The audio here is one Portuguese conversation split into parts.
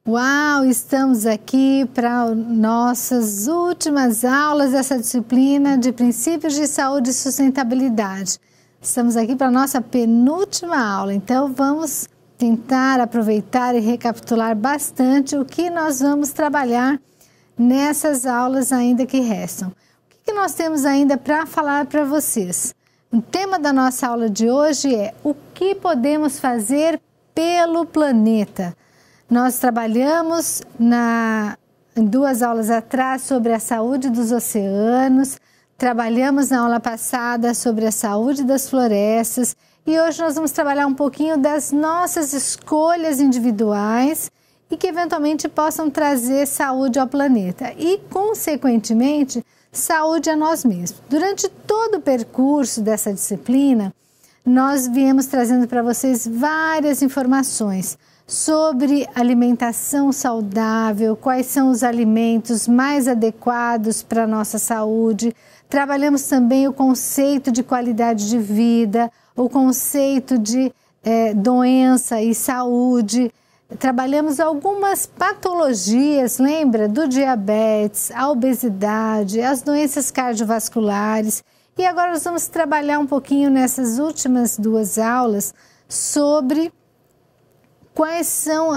Uau, estamos aqui para nossas últimas aulas dessa disciplina de Princípios de Saúde e Sustentabilidade. Estamos aqui para a nossa penúltima aula, então vamos tentar aproveitar e recapitular bastante o que nós vamos trabalhar nessas aulas ainda que restam. O que nós temos ainda para falar para vocês? O tema da nossa aula de hoje é o que podemos fazer pelo planeta. Nós trabalhamos em 2 aulas atrás sobre a saúde dos oceanos, trabalhamos na aula passada sobre a saúde das florestas e hoje nós vamos trabalhar um pouquinho das nossas escolhas individuais e que eventualmente possam trazer saúde ao planeta e, consequentemente, saúde a nós mesmos. Durante todo o percurso dessa disciplina, nós viemos trazendo para vocês várias informações sobre alimentação saudável, quais são os alimentos mais adequados para a nossa saúde. Trabalhamos também o conceito de qualidade de vida, o conceito de doença e saúde. Trabalhamos algumas patologias, lembra? Do diabetes, a obesidade, as doenças cardiovasculares. E agora nós vamos trabalhar um pouquinho nessas últimas 2 aulas sobre quais são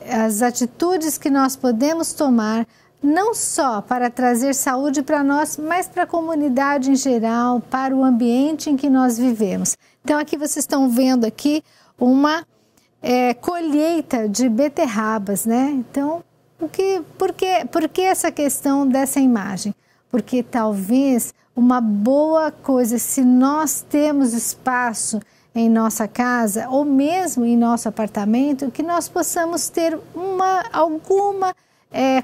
as atitudes que nós podemos tomar, não só para trazer saúde para nós, mas para a comunidade em geral, para o ambiente em que nós vivemos. Então aqui vocês estão vendo aqui uma colheita de beterrabas, né? Então, por que essa questão dessa imagem? Porque talvez uma boa coisa, se nós temos espaço em nossa casa ou mesmo em nosso apartamento, que nós possamos ter alguma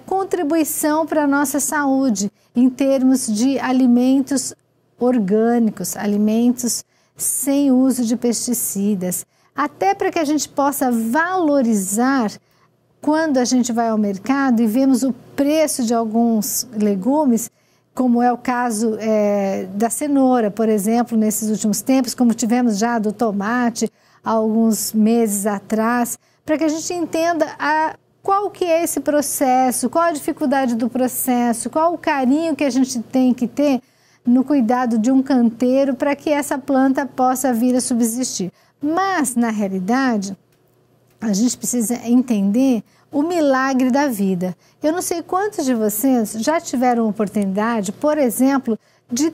contribuição para a nossa saúde em termos de alimentos orgânicos, alimentos sem uso de pesticidas, até para que a gente possa valorizar quando a gente vai ao mercado e vemos o preço de alguns legumes, como é o caso da cenoura, por exemplo, nesses últimos tempos, como tivemos já do tomate há alguns meses atrás, para que a gente entenda qual que é esse processo, qual a dificuldade do processo, qual o carinho que a gente tem que ter no cuidado de um canteiro para que essa planta possa vir a subsistir. Mas, na realidade, a gente precisa entender o milagre da vida. Eu não sei quantos de vocês já tiveram a oportunidade, por exemplo, de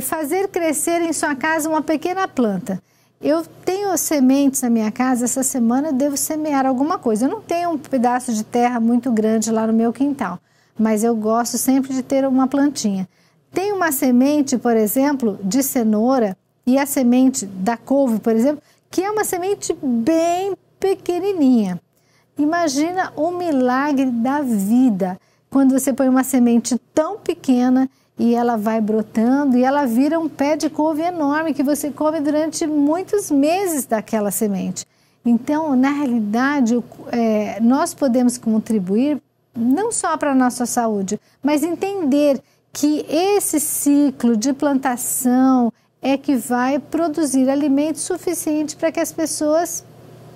fazer crescer em sua casa uma pequena planta. Eu tenho sementes na minha casa, essa semana eu devo semear alguma coisa. Eu não tenho um pedaço de terra muito grande lá no meu quintal, mas eu gosto sempre de ter uma plantinha. Tem uma semente, por exemplo, de cenoura e a semente da couve, por exemplo, que é uma semente bem pequenininha. Imagina o milagre da vida, quando você põe uma semente tão pequena e ela vai brotando e ela vira um pé de couve enorme que você come durante muitos meses daquela semente. Então, na realidade, nós podemos contribuir não só para a nossa saúde, mas entender que esse ciclo de plantação é que vai produzir alimentos suficientes para que as pessoas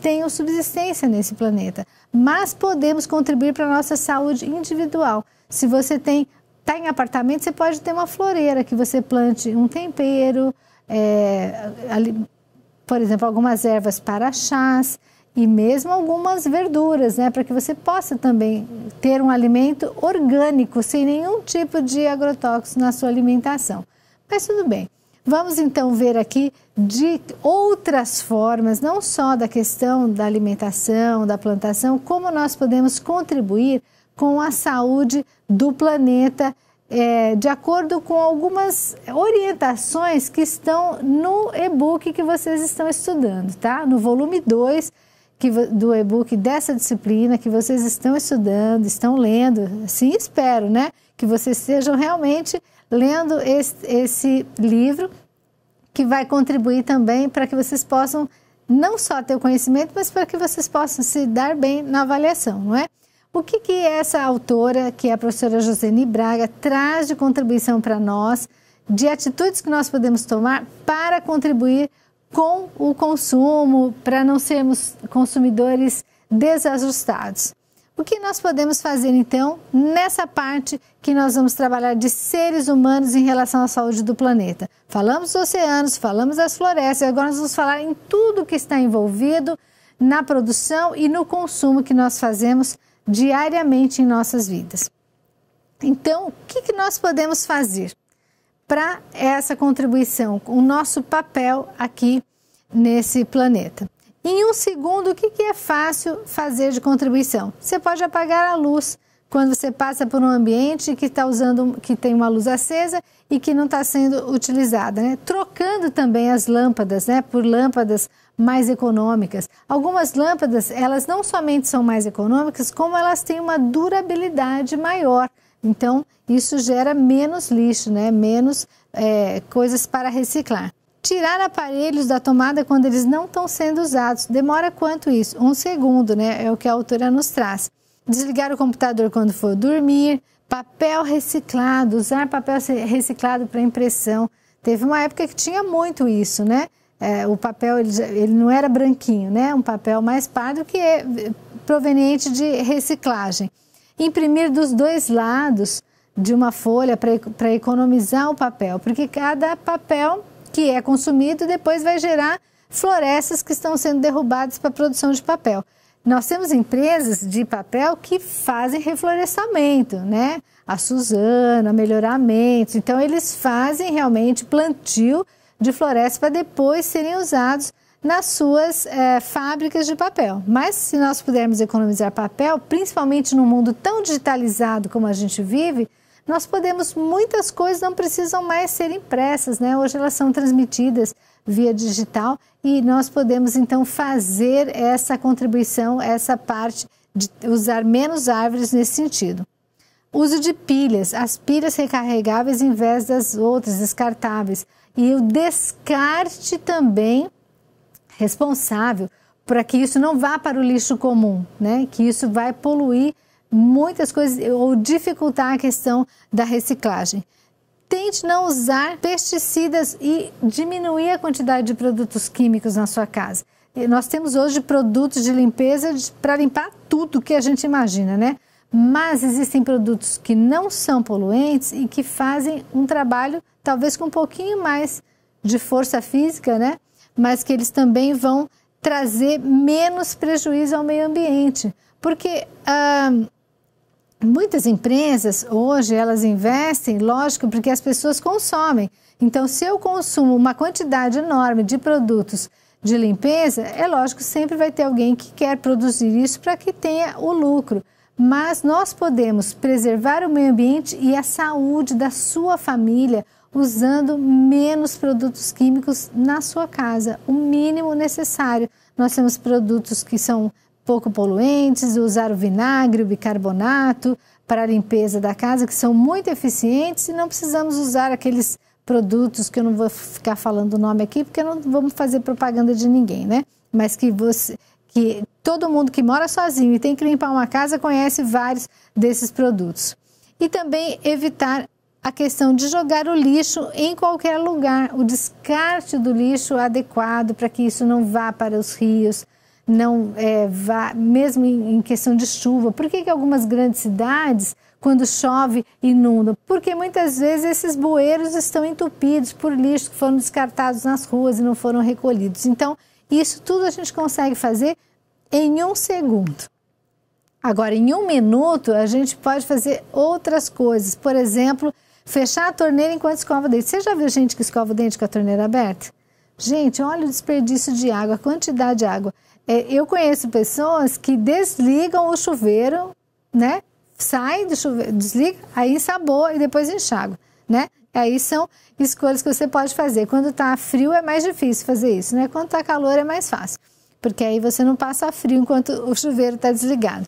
tenham subsistência nesse planeta, mas podemos contribuir para a nossa saúde individual. Se você está em apartamento, você pode ter uma floreira que você plante um tempero, por exemplo, algumas ervas para chás e mesmo algumas verduras, né, para que você possa também ter um alimento orgânico, sem nenhum tipo de agrotóxico na sua alimentação. Mas tudo bem. Vamos então ver aqui de outras formas, não só da questão da alimentação, da plantação, como nós podemos contribuir com a saúde do planeta, de acordo com algumas orientações que estão no e-book que vocês estão estudando, tá? No volume 2 do e-book dessa disciplina que vocês estão estudando, estão lendo, assim espero, né? Que vocês estejam realmente lendo esse livro, que vai contribuir também para que vocês possam não só ter o conhecimento, mas para que vocês possam se dar bem na avaliação, não é? O que essa autora, que é a professora Joseni Braga, traz de contribuição para nós, de atitudes que nós podemos tomar para contribuir com o consumo, para não sermos consumidores desajustados? O que nós podemos fazer, então, nessa parte que nós vamos trabalhar de seres humanos em relação à saúde do planeta? Falamos dos oceanos, falamos das florestas, agora nós vamos falar em tudo que está envolvido na produção e no consumo que nós fazemos diariamente em nossas vidas. Então, o que nós podemos fazer para essa contribuição, o nosso papel aqui nesse planeta? Em um segundo, o que é fácil fazer de contribuição? Você pode apagar a luz quando você passa por um ambiente que tem uma luz acesa e que não está sendo utilizada, né? Trocando também as lâmpadas, né, por lâmpadas mais econômicas. Algumas lâmpadas, elas não somente são mais econômicas, como elas têm uma durabilidade maior. Então, isso gera menos lixo, né, menos coisas para reciclar. Tirar aparelhos da tomada quando eles não estão sendo usados. Demora quanto isso? 1 segundo, né? É o que a autora nos traz. Desligar o computador quando for dormir. Papel reciclado, usar papel reciclado para impressão. Teve uma época que tinha muito isso, né? O papel, ele não era branquinho, né? Um papel mais pardo que é proveniente de reciclagem. Imprimir dos 2 lados de uma folha para economizar o papel, porque cada papel que é consumido depois vai gerar florestas que estão sendo derrubadas para a produção de papel. Nós temos empresas de papel que fazem reflorestamento, né? A Suzano, a Melhoramentos. Então, eles fazem realmente plantio de florestas para depois serem usados nas suas fábricas de papel. Mas, se nós pudermos economizar papel, principalmente num mundo tão digitalizado como a gente vive, nós podemos, muitas coisas não precisam mais ser impressas, né? Hoje elas são transmitidas via digital e nós podemos então fazer essa contribuição, essa parte de usar menos árvores nesse sentido. Uso de pilhas, as pilhas recarregáveis em vez das outras descartáveis. E o descarte também responsável para que isso não vá para o lixo comum, né? Que isso vai poluir muitas coisas ou dificultar a questão da reciclagem. Tente não usar pesticidas e diminuir a quantidade de produtos químicos na sua casa. E nós temos hoje produtos de limpeza para limpar tudo que a gente imagina, né? Mas existem produtos que não são poluentes e que fazem um trabalho talvez com um pouquinho mais de força física, né? Mas que eles também vão trazer menos prejuízo ao meio ambiente. Porque muitas empresas hoje elas investem, lógico, porque as pessoas consomem. Então, se eu consumo uma quantidade enorme de produtos de limpeza, é lógico que sempre vai ter alguém que quer produzir isso para que tenha o lucro. Mas nós podemos preservar o meio ambiente e a saúde da sua família usando menos produtos químicos na sua casa, o mínimo necessário. Nós temos produtos que são pouco poluentes, usar o vinagre, o bicarbonato para a limpeza da casa, que são muito eficientes e não precisamos usar aqueles produtos que eu não vou ficar falando o nome aqui, porque não vamos fazer propaganda de ninguém, né? Mas que todo mundo que mora sozinho e tem que limpar uma casa conhece vários desses produtos. E também evitar a questão de jogar o lixo em qualquer lugar, o descarte do lixo adequado para que isso não vá para os rios, não vá, mesmo em questão de chuva. Por que algumas grandes cidades, quando chove, inundam? Porque muitas vezes esses bueiros estão entupidos por lixo que foram descartados nas ruas e não foram recolhidos. Então, isso tudo a gente consegue fazer em 1 segundo. Agora, em 1 minuto, a gente pode fazer outras coisas. Por exemplo, fechar a torneira enquanto escova o dente. Você já viu gente que escova o dente com a torneira aberta? Gente, olha o desperdício de água, a quantidade de água. Eu conheço pessoas que desligam o chuveiro, né? Sai do chuveiro, desliga, aí ensaboa e depois enxágua, né? Aí são escolhas que você pode fazer. Quando está frio é mais difícil fazer isso, né? Quando está calor é mais fácil, porque aí você não passa frio enquanto o chuveiro está desligado.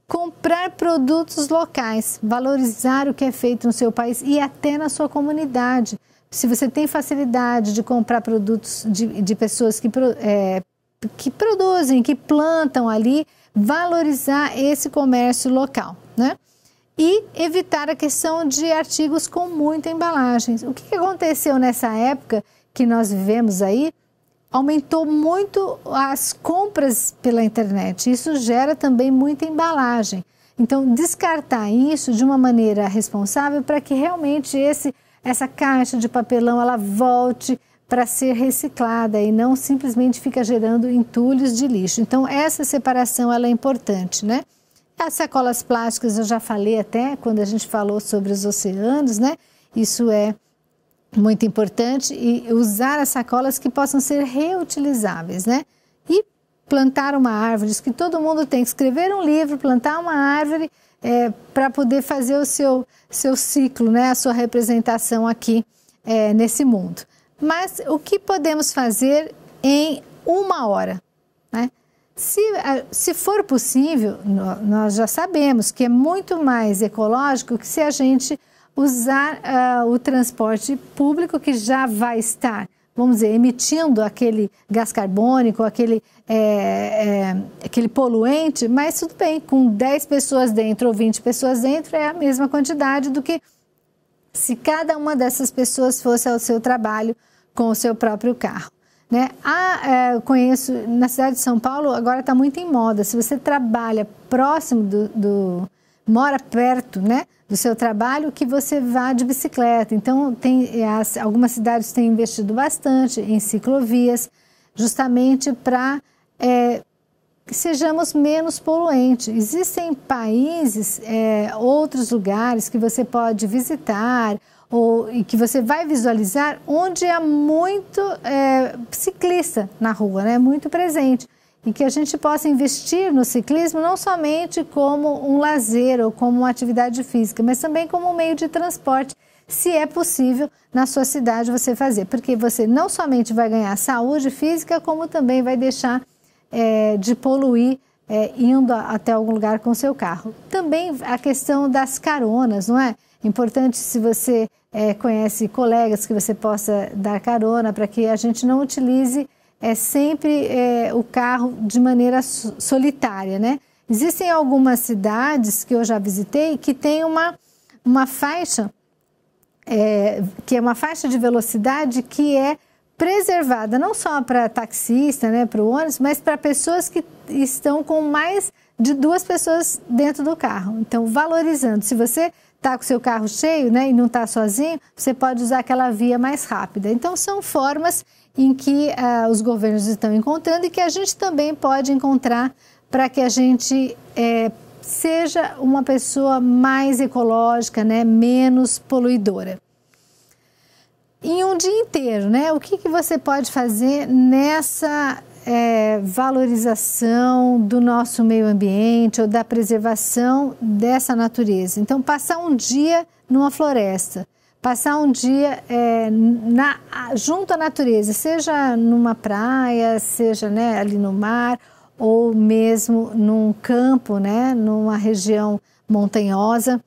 Comprar produtos locais, valorizar o que é feito no seu país e até na sua comunidade. Se você tem facilidade de comprar produtos de pessoas que produzem, que plantam ali, valorizar esse comércio local, né? E evitar a questão de artigos com muita embalagem. O que aconteceu nessa época que nós vivemos aí? aumentou muito as compras pela internet. Isso gera também muita embalagem. Então, descartar isso de uma maneira responsável para que realmente essa caixa de papelão ela volte para ser reciclada e não simplesmente fica gerando entulhos de lixo. Então, essa separação ela é importante, né? As sacolas plásticas eu já falei até quando a gente falou sobre os oceanos, né? Isso é muito importante, e usar as sacolas que possam ser reutilizáveis, né? E plantar uma árvore, diz que todo mundo tem que escrever um livro, plantar uma árvore para poder fazer o seu ciclo, né? A sua representação aqui nesse mundo. Mas o que podemos fazer em 1 hora, né? Se for possível, nós já sabemos que é muito mais ecológico que se a gente usar o transporte público, que já vai estar, vamos dizer, emitindo aquele gás carbônico, aquele poluente, mas tudo bem, com 10 pessoas dentro ou 20 pessoas dentro é a mesma quantidade do que se cada uma dessas pessoas fosse ao seu trabalho com o seu próprio carro, né? Eu conheço, na cidade de São Paulo, agora está muito em moda, se você trabalha próximo mora perto, né, do seu trabalho, que você vá de bicicleta. Então, algumas cidades têm investido bastante em ciclovias, justamente para que sejamos menos poluentes. Existem países, outros lugares que você pode visitar e que você vai visualizar onde há muito ciclista na rua, né, muito presente. E que a gente possa investir no ciclismo não somente como um lazer ou como uma atividade física, mas também como um meio de transporte, se é possível na sua cidade você fazer. Porque você não somente vai ganhar saúde física, como também vai deixar de poluir indo até algum lugar com seu carro. Também a questão das caronas, não é? Importante, se você conhece colegas, que você possa dar carona, para que a gente não utilize sempre o carro de maneira solitária, né? Existem algumas cidades que eu já visitei que tem uma faixa, que é uma faixa de velocidade que é preservada, não só para taxista, né, para o ônibus, mas para pessoas que estão com mais de 2 pessoas dentro do carro. Então, valorizando. Se você está com o seu carro cheio, né, e não está sozinho, você pode usar aquela via mais rápida. Então, são formas em que os governos estão encontrando e que a gente também pode encontrar para que a gente seja uma pessoa mais ecológica, né, menos poluidora. Em um dia inteiro, né, o que você pode fazer nessa valorização do nosso meio ambiente ou da preservação dessa natureza? Então, passar um dia numa floresta, passar um dia junto à natureza, seja numa praia, seja, né, ali no mar, ou mesmo num campo, né, numa região montanhosa.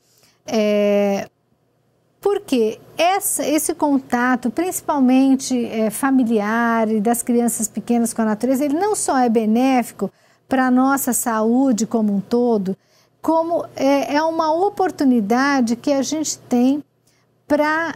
Porque esse contato, principalmente familiar e das crianças pequenas com a natureza, ele não só é benéfico para a nossa saúde como um todo, como é uma oportunidade que a gente tem para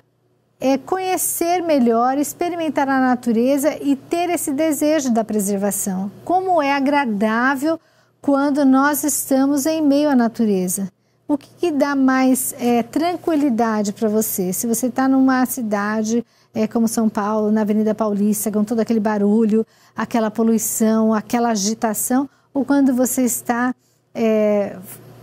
conhecer melhor, experimentar a natureza e ter esse desejo da preservação. Como é agradável quando nós estamos em meio à natureza. O que dá mais tranquilidade para você? Se você está numa cidade como São Paulo, na Avenida Paulista, com todo aquele barulho, aquela poluição, aquela agitação, ou quando você está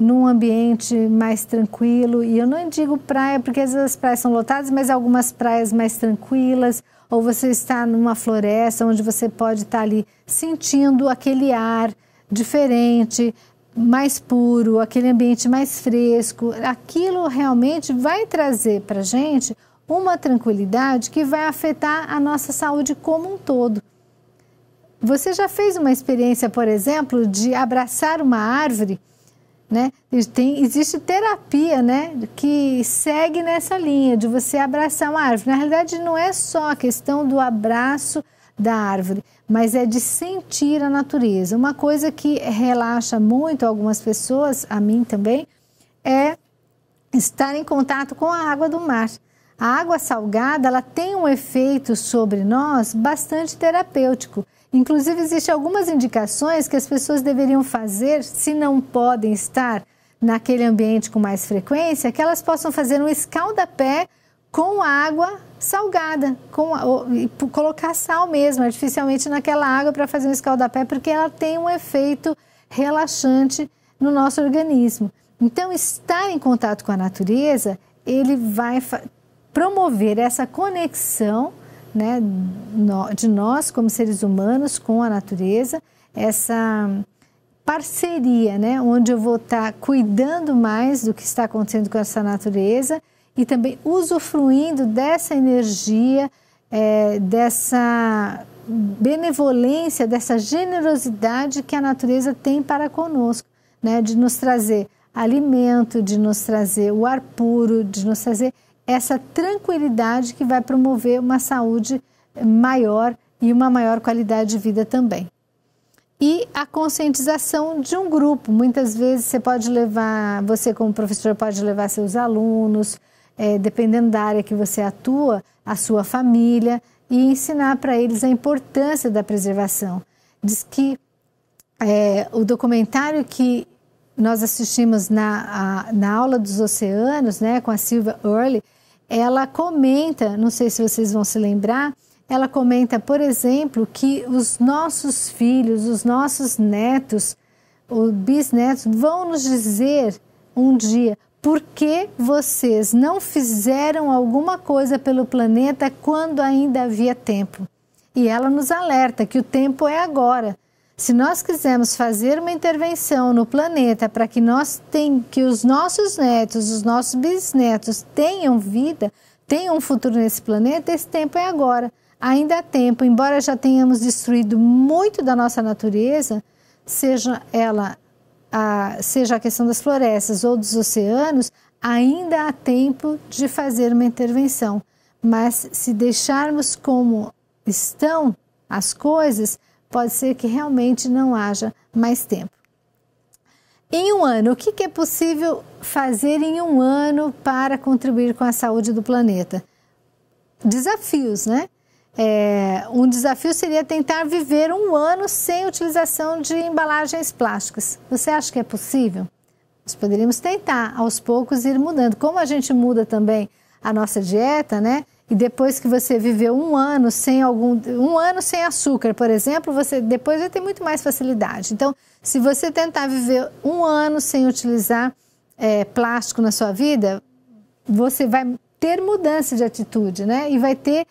num ambiente mais tranquilo, e eu não digo praia, porque às vezes as praias são lotadas, mas algumas praias mais tranquilas, ou você está numa floresta, onde você pode estar ali sentindo aquele ar diferente, mais puro, aquele ambiente mais fresco. Aquilo realmente vai trazer para a gente uma tranquilidade que vai afetar a nossa saúde como um todo. Você já fez uma experiência, por exemplo, de abraçar uma árvore, né? Existe terapia, né, que segue nessa linha de você abraçar uma árvore. Na realidade, não é só a questão do abraço da árvore, mas é de sentir a natureza. Uma coisa que relaxa muito algumas pessoas, a mim também, é estar em contato com a água do mar. A água salgada, ela tem um efeito sobre nós bastante terapêutico. Inclusive, existem algumas indicações que as pessoas deveriam fazer, se não podem estar naquele ambiente com mais frequência, que elas possam fazer um escaldapé com água salgada, e colocar sal mesmo, artificialmente naquela água para fazer um escaldapé, porque ela tem um efeito relaxante no nosso organismo. Então, estar em contato com a natureza, ele vai promover essa conexão, né, de nós como seres humanos com a natureza, essa parceria, né, onde eu vou estar cuidando mais do que está acontecendo com essa natureza e também usufruindo dessa energia, dessa benevolência, dessa generosidade que a natureza tem para conosco, né, de nos trazer alimento, de nos trazer o ar puro, de nos trazer essa tranquilidade que vai promover uma saúde maior e uma maior qualidade de vida também. E a conscientização de um grupo. Muitas vezes você como professor pode levar seus alunos, dependendo da área que você atua, a sua família, e ensinar para eles a importância da preservação. Diz que o documentário que nós assistimos na aula dos oceanos, né, com a Sylvia Earle, ela comenta, não sei se vocês vão se lembrar, ela comenta, por exemplo, que os nossos filhos, os nossos netos, os bisnetos, vão nos dizer um dia por que vocês não fizeram alguma coisa pelo planeta quando ainda havia tempo. E ela nos alerta que o tempo é agora. Se nós quisermos fazer uma intervenção no planeta para que os nossos netos, os nossos bisnetos tenham vida, tenham um futuro nesse planeta, esse tempo é agora. Ainda há tempo, embora já tenhamos destruído muito da nossa natureza, seja a questão das florestas ou dos oceanos, ainda há tempo de fazer uma intervenção. Mas se deixarmos como estão as coisas, pode ser que realmente não haja mais tempo. Em um ano, o que é possível fazer em um ano para contribuir com a saúde do planeta? Desafios, né? Um desafio seria tentar viver um ano sem utilização de embalagens plásticas. Você acha que é possível? Nós poderíamos tentar, aos poucos, ir mudando. Como a gente muda também a nossa dieta, né? E depois que você viveu um ano sem açúcar, por exemplo, você depois vai ter muito mais facilidade. Então, se você tentar viver um ano sem utilizar plástico na sua vida, você vai ter mudança de atitude, né? E vai ter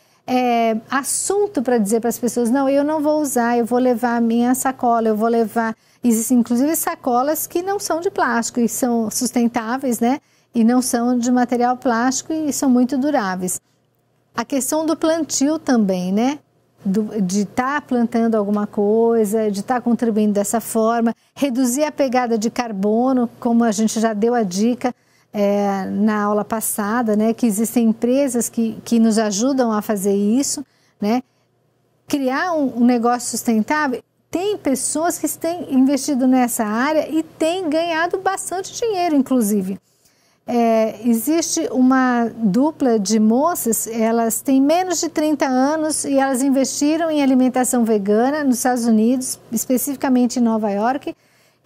assunto para dizer para as pessoas, não, eu não vou usar, eu vou levar a minha sacola, eu vou levar... Existem, inclusive, sacolas que não são de plástico e são sustentáveis, né? E não são de material plástico e são muito duráveis. A questão do plantio também, né? De estar plantando alguma coisa, de estar contribuindo dessa forma, reduzir a pegada de carbono, como a gente já deu a dica na aula passada, né? Que existem empresas que nos ajudam a fazer isso, né? Criar um negócio sustentável. Tem pessoas que têm investido nessa área e têm ganhado bastante dinheiro, inclusive. Existe uma dupla de moças, elas têm menos de 30 anos e elas investiram em alimentação vegana nos Estados Unidos, especificamente em Nova York,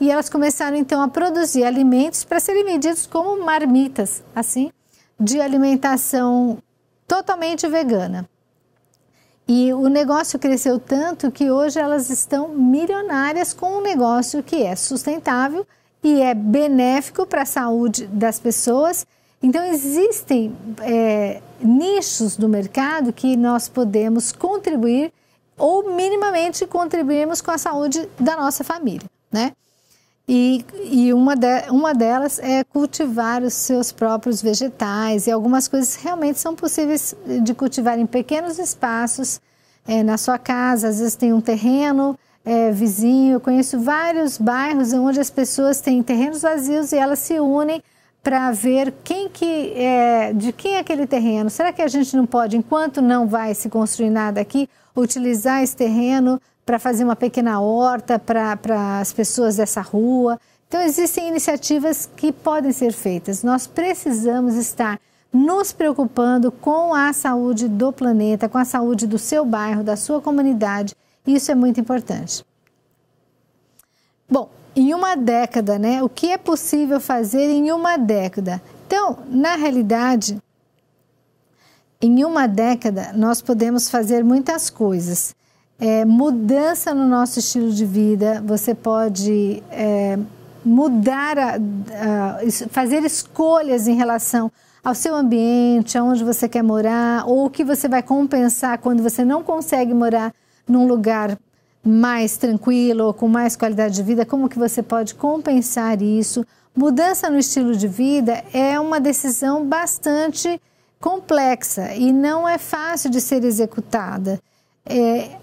e elas começaram então a produzir alimentos para serem vendidos como marmitas, assim, de alimentação totalmente vegana. E o negócio cresceu tanto que hoje elas estão milionárias com um negócio que é sustentável e é benéfico para a saúde das pessoas. Então, existem nichos do mercado que nós podemos contribuir ou minimamente contribuirmos com a saúde da nossa família, né? E uma delas é cultivar os seus próprios vegetais, e algumas coisas realmente são possíveis de cultivar em pequenos espaços, na sua casa. Às vezes tem um terreno vizinho. Eu conheço vários bairros onde as pessoas têm terrenos vazios e elas se unem para ver de quem é aquele terreno. Será que a gente não pode, enquanto não vai se construir nada aqui, utilizar esse terreno para fazer uma pequena horta para as pessoas dessa rua? Então, existem iniciativas que podem ser feitas. Nós precisamos estar nos preocupando com a saúde do planeta, com a saúde do seu bairro, da sua comunidade. Isso é muito importante. Bom, em uma década, né? O que é possível fazer em uma década? Então, na realidade, em uma década, nós podemos fazer muitas coisas. Mudança no nosso estilo de vida, você pode mudar, fazer escolhas em relação ao seu ambiente, aonde você quer morar, ou o que você vai compensar quando você não consegue morar num lugar mais tranquilo ou com mais qualidade de vida, como que você pode compensar isso. Mudança no estilo de vida é uma decisão bastante complexa e não é fácil de ser executada.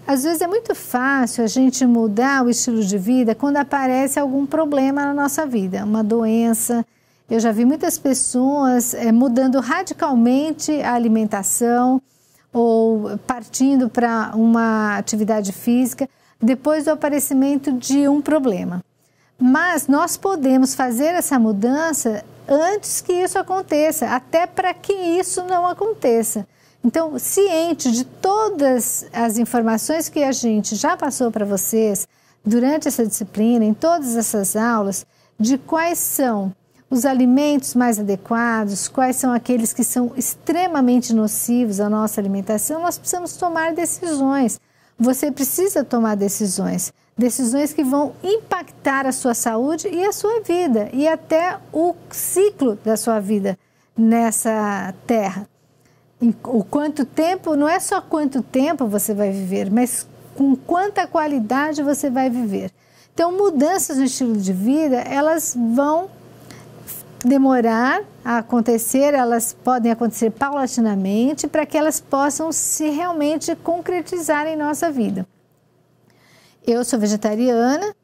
Às vezes é muito fácil a gente mudar o estilo de vida quando aparece algum problema na nossa vida, uma doença. Eu já vi muitas pessoas mudando radicalmente a alimentação ou partindo para uma atividade física depois do aparecimento de um problema. Mas nós podemos fazer essa mudança antes que isso aconteça, até para que isso não aconteça. Então, ciente de todas as informações que a gente já passou para vocês durante essa disciplina, em todas essas aulas, de quais são os alimentos mais adequados, quais são aqueles que são extremamente nocivos à nossa alimentação, nós precisamos tomar decisões. Você precisa tomar decisões que vão impactar a sua saúde e a sua vida, e até o ciclo da sua vida nessa terra. O quanto tempo, não é só quanto tempo você vai viver, mas com quanta qualidade você vai viver. Então, mudanças no estilo de vida, elas vão demorar a acontecer, elas podem acontecer paulatinamente para que elas possam se realmente concretizar em nossa vida. Eu sou vegetariana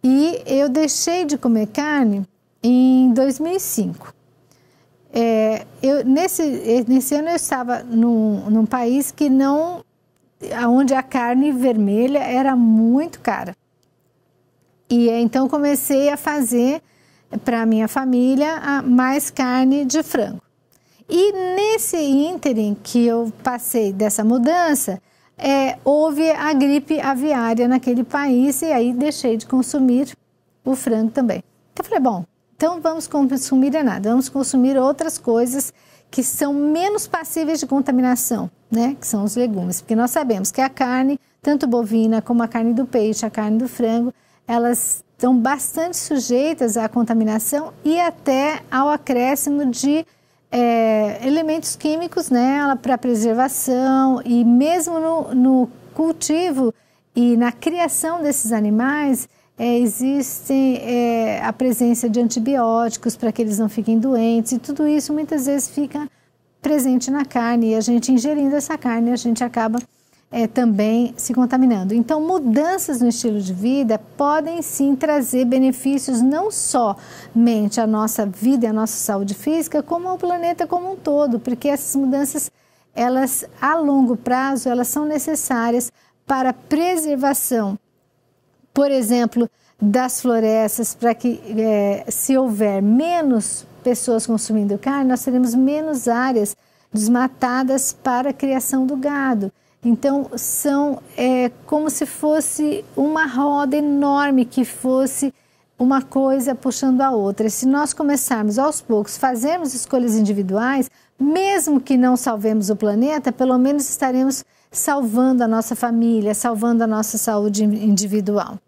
e eu deixei de comer carne em 2005. Nesse ano eu estava num país que onde a carne vermelha era muito cara. E então comecei a fazer para a minha família mais carne de frango. E nesse ínterim que eu passei dessa mudança, houve a gripe aviária naquele país e aí deixei de consumir o frango também. Então eu falei, bom, então vamos consumir nada, vamos consumir outras coisas que são menos passíveis de contaminação, né? Que são os legumes, porque nós sabemos que a carne, tanto bovina como a carne do peixe, a carne do frango, elas estão bastante sujeitas à contaminação e até ao acréscimo de elementos químicos nela para preservação, e mesmo no cultivo e na criação desses animais existe a presença de antibióticos para que eles não fiquem doentes, e tudo isso muitas vezes fica presente na carne, e a gente ingerindo essa carne a gente acaba também se contaminando. Então, mudanças no estilo de vida podem sim trazer benefícios não somente à nossa vida e à nossa saúde física, como ao planeta como um todo, porque essas mudanças, elas a longo prazo, elas são necessárias para a preservação, por exemplo, das florestas, para que se houver menos pessoas consumindo carne, nós teremos menos áreas desmatadas para a criação do gado. Então, são como se fosse uma roda enorme, que fosse uma coisa puxando a outra. E se nós começarmos aos poucos, fazermos escolhas individuais, mesmo que não salvemos o planeta, pelo menos estaremos salvando a nossa família, salvando a nossa saúde individual.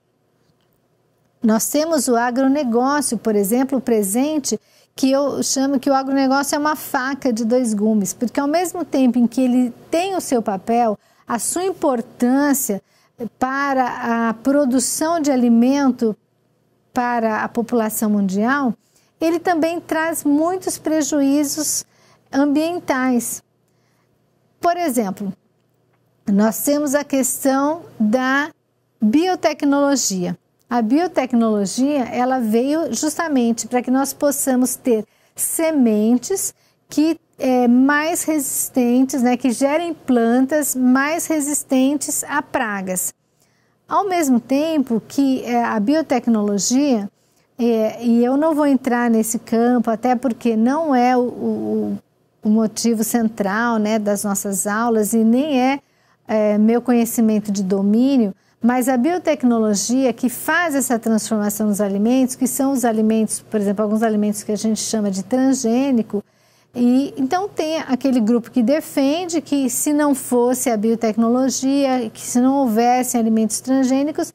Nós temos o agronegócio, por exemplo, presente, que eu chamo que o agronegócio é uma faca de dois gumes, porque ao mesmo tempo em que ele tem o seu papel, a sua importância para a produção de alimento para a população mundial, ele também traz muitos prejuízos ambientais. Por exemplo, nós temos a questão da biotecnologia. A biotecnologia, ela veio justamente para que nós possamos ter sementes que mais resistentes, né, que gerem plantas mais resistentes a pragas. Ao mesmo tempo que a biotecnologia, e eu não vou entrar nesse campo, até porque não é o o motivo central, né, das nossas aulas e nem é meu conhecimento de domínio, mas a biotecnologia que faz essa transformação nos alimentos, que são os alimentos, por exemplo, alguns alimentos que a gente chama de transgênico, e então tem aquele grupo que defende que se não fosse a biotecnologia, que se não houvesse alimentos transgênicos,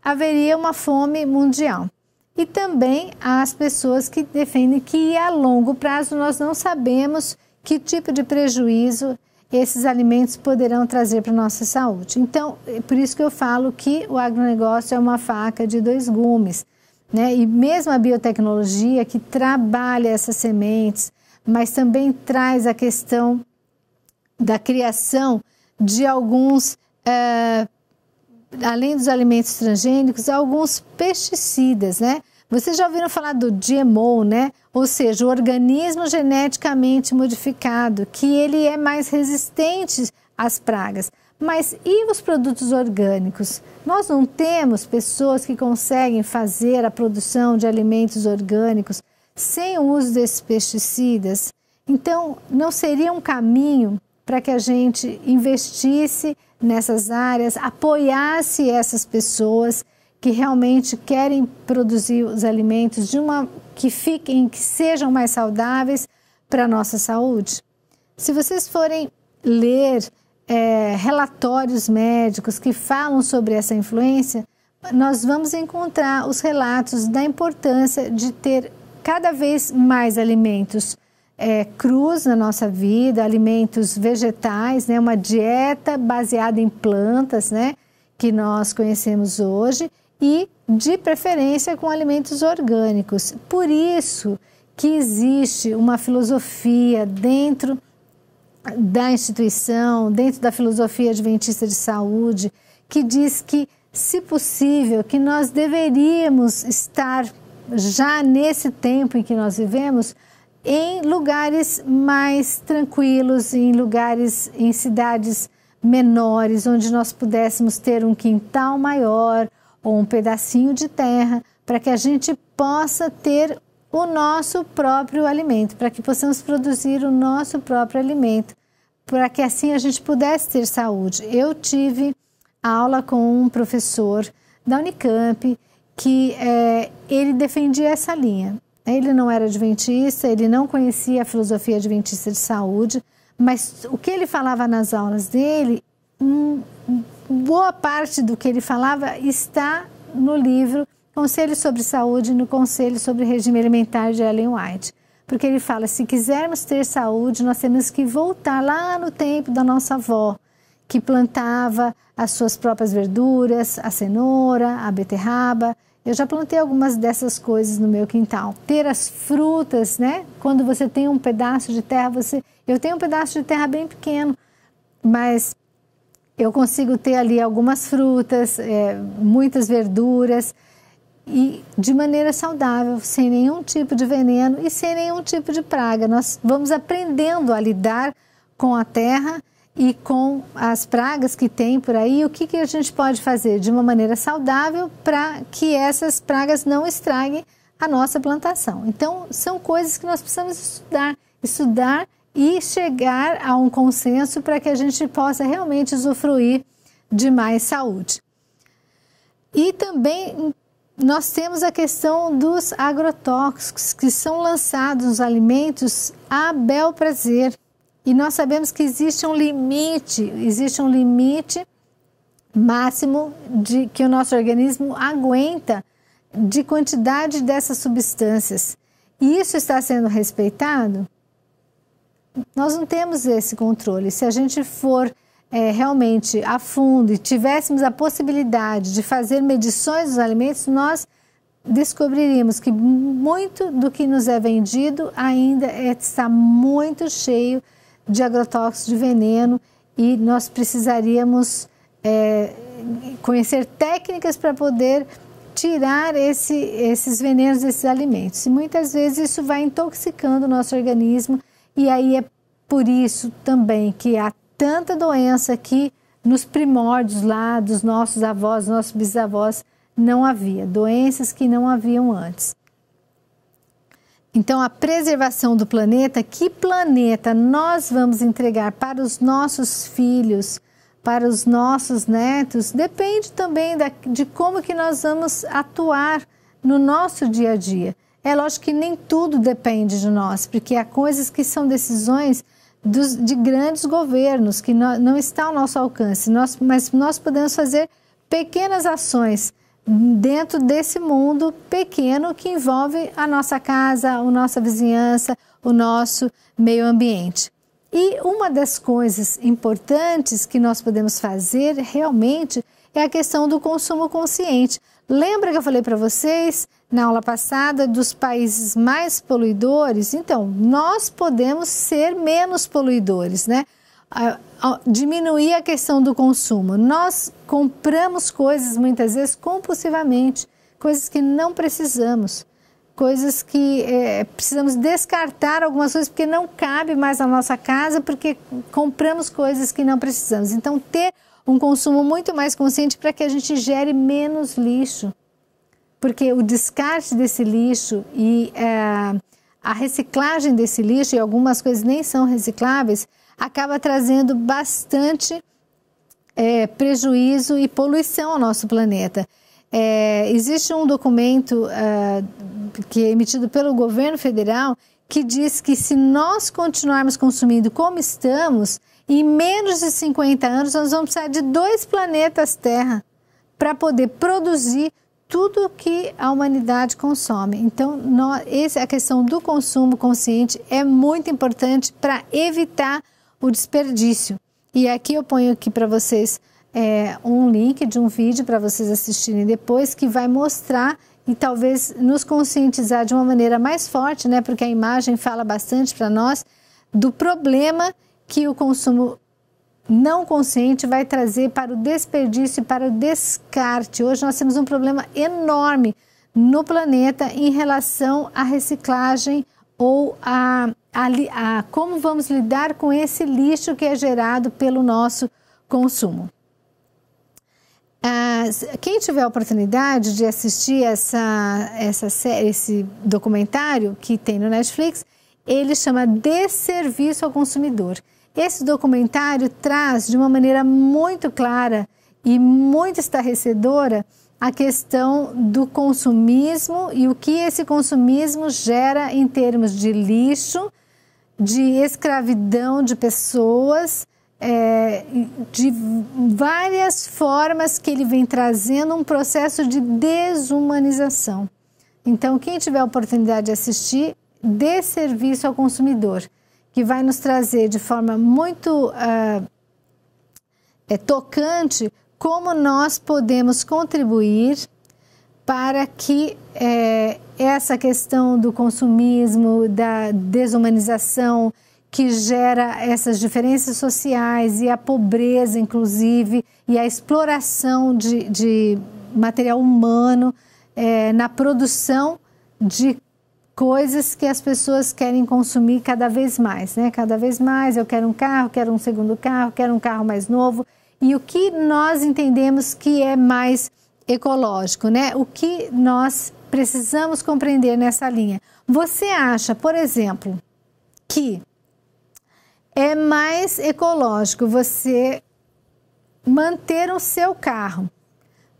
haveria uma fome mundial. E também as pessoas que defendem que a longo prazo nós não sabemos que tipo de prejuízo esses alimentos poderão trazer para a nossa saúde. Então, é por isso que eu falo que o agronegócio é uma faca de dois gumes, né? E mesmo a biotecnologia que trabalha essas sementes, mas também traz a questão da criação de alguns, além dos alimentos transgênicos, alguns pesticidas, né? Vocês já ouviram falar do GMO, né? Ou seja, o organismo geneticamente modificado, que ele é mais resistente às pragas. Mas e os produtos orgânicos? Nós não temos pessoas que conseguem fazer a produção de alimentos orgânicos sem o uso desses pesticidas. Então, não seria um caminho para que a gente investisse nessas áreas, apoiasse essas pessoas que realmente querem produzir os alimentos que sejam mais saudáveis para a nossa saúde? Se vocês forem ler relatórios médicos que falam sobre essa influência, nós vamos encontrar os relatos da importância de ter cada vez mais alimentos crus na nossa vida, alimentos vegetais, né, uma dieta baseada em plantas, né, que nós conhecemos hoje, e de preferência com alimentos orgânicos. Por isso que existe uma filosofia dentro da instituição, dentro da filosofia adventista de saúde, que diz que, se possível, que nós deveríamos estar já nesse tempo em que nós vivemos, em lugares mais tranquilos, em cidades menores, onde nós pudéssemos ter um quintal maior ou um pedacinho de terra, para que a gente possa ter o nosso próprio alimento, para que possamos produzir o nosso próprio alimento, para que assim a gente pudesse ter saúde. Eu tive aula com um professor da Unicamp, que ele defendia essa linha. Ele não era adventista, ele não conhecia a filosofia adventista de saúde, mas o que ele falava nas aulas dele, boa parte do que ele falava está no livro Conselho sobre Saúde e no Conselho sobre Regime Alimentar de Ellen White. Porque ele fala, se quisermos ter saúde, nós temos que voltar lá no tempo da nossa avó, que plantava as suas próprias verduras, a cenoura, a beterraba. Eu já plantei algumas dessas coisas no meu quintal. Ter as frutas, né? Quando você tem um pedaço de terra, eu tenho um pedaço de terra bem pequeno, mas eu consigo ter ali algumas frutas, muitas verduras, e de maneira saudável, sem nenhum tipo de veneno e sem nenhum tipo de praga. Nós vamos aprendendo a lidar com a terra e com as pragas que tem por aí. O que a gente pode fazer de uma maneira saudável para que essas pragas não estraguem a nossa plantação? Então, são coisas que nós precisamos estudar e chegar a um consenso para que a gente possa realmente usufruir de mais saúde. E também nós temos a questão dos agrotóxicos que são lançados nos alimentos a bel prazer. E nós sabemos que existe um limite máximo que o nosso organismo aguenta de quantidade dessas substâncias. E isso está sendo respeitado? Nós não temos esse controle. Se a gente for realmente a fundo e tivéssemos a possibilidade de fazer medições dos alimentos, nós descobriríamos que muito do que nos é vendido ainda está muito cheio de agrotóxicos, de veneno, e nós precisaríamos conhecer técnicas para poder tirar esses venenos desses alimentos. E muitas vezes isso vai intoxicando o nosso organismo, e aí é por isso também que há tanta doença que nos primórdios lá dos nossos avós, nossos bisavós, não havia. Doenças que não haviam antes. Então, a preservação do planeta, que planeta nós vamos entregar para os nossos filhos, para os nossos netos, depende também de como que nós vamos atuar no nosso dia a dia. É lógico que nem tudo depende de nós, porque há coisas que são decisões de grandes governos, que não está ao nosso alcance, mas nós podemos fazer pequenas ações dentro desse mundo pequeno que envolve a nossa casa, a nossa vizinhança, o nosso meio ambiente. E uma das coisas importantes que nós podemos fazer realmente é a questão do consumo consciente. Lembra que eu falei para vocês na aula passada dos países mais poluidores? Então, nós podemos ser menos poluidores, né? Diminuir a questão do consumo. Nós compramos coisas muitas vezes compulsivamente, coisas que não precisamos, coisas que precisamos descartar algumas coisas porque não cabe mais na nossa casa, porque compramos coisas que não precisamos. Então, ter um consumo muito mais consciente para que a gente gere menos lixo, porque o descarte desse lixo e a reciclagem desse lixo, e algumas coisas nem são recicláveis, acaba trazendo bastante prejuízo e poluição ao nosso planeta. Existe um documento que é emitido pelo governo federal que diz que se nós continuarmos consumindo como estamos, em menos de 50 anos nós vamos precisar de 2 planetas Terra para poder produzir tudo que a humanidade consome. Então, a questão do consumo consciente é muito importante para evitar o desperdício. E aqui eu ponho aqui para vocês um link de um vídeo para vocês assistirem depois, que vai mostrar e talvez nos conscientizar de uma maneira mais forte, né? Porque a imagem fala bastante para nós do problema que o consumo não consciente vai trazer para o desperdício e para o descarte. Hoje nós temos um problema enorme no planeta em relação à reciclagem ou a como vamos lidar com esse lixo que é gerado pelo nosso consumo. Quem tiver a oportunidade de assistir essa série, esse documentário que tem no Netflix, ele chama Desserviço ao Consumidor. Esse documentário traz de uma maneira muito clara e muito estarrecedora a questão do consumismo e o que esse consumismo gera em termos de lixo, de escravidão de pessoas, de várias formas que ele vem trazendo um processo de desumanização. Então, quem tiver a oportunidade de assistir, Desserviço ao Consumidor, que vai nos trazer de forma muito tocante como nós podemos contribuir para que essa questão do consumismo, da desumanização, que gera essas diferenças sociais e a pobreza, inclusive, e a exploração de material humano na produção de coisas que as pessoas querem consumir cada vez mais, né? Cada vez mais, eu quero um carro, quero um segundo carro, quero um carro mais novo. E o que nós entendemos que é mais ecológico, né? O que nós precisamos compreender nessa linha. Você acha, por exemplo, que é mais ecológico você manter o seu carro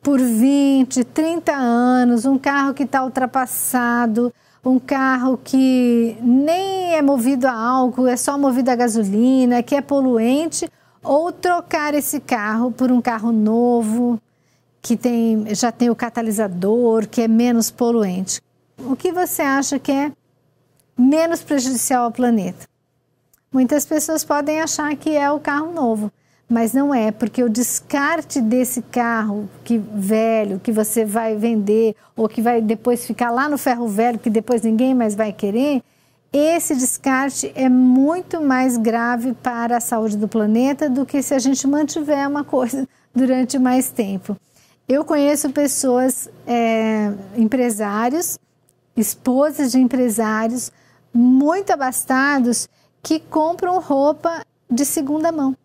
por 20, 30 anos, um carro que está ultrapassado, um carro que nem é movido a álcool, é só movido a gasolina, que é poluente, ou trocar esse carro por um carro novo, que já tem o catalisador, que é menos poluente? O que você acha que é menos prejudicial ao planeta? Muitas pessoas podem achar que é o carro novo, mas não é, porque o descarte desse carro velho que você vai vender ou que vai depois ficar lá no ferro velho que depois ninguém mais vai querer, esse descarte é muito mais grave para a saúde do planeta do que se a gente mantiver uma coisa durante mais tempo. Eu conheço pessoas, empresários, esposas de empresários muito abastados que compram roupa de segunda mão,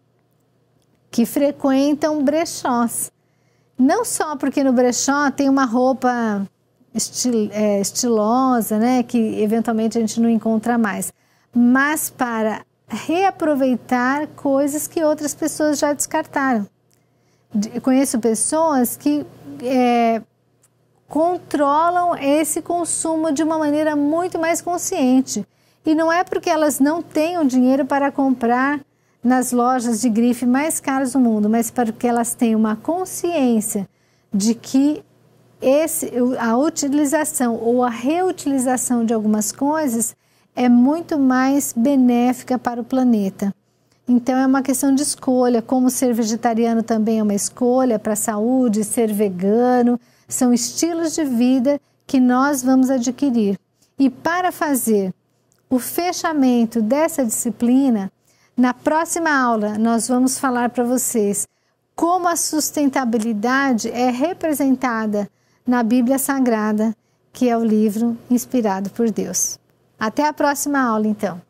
que frequentam brechós. Não só porque no brechó tem uma roupa estilosa, né, que eventualmente a gente não encontra mais, mas para reaproveitar coisas que outras pessoas já descartaram. Eu conheço pessoas que controlam esse consumo de uma maneira muito mais consciente. E não é porque elas não tenham dinheiro para comprar nas lojas de grife mais caras do mundo, mas porque elas têm uma consciência de que a utilização ou a reutilização de algumas coisas é muito mais benéfica para o planeta. Então é uma questão de escolha, como ser vegetariano também é uma escolha para a saúde, ser vegano, são estilos de vida que nós vamos adquirir. E para fazer o fechamento dessa disciplina, na próxima aula nós vamos falar para vocês como a sustentabilidade é representada na Bíblia Sagrada, que é o livro inspirado por Deus. Até a próxima aula, então.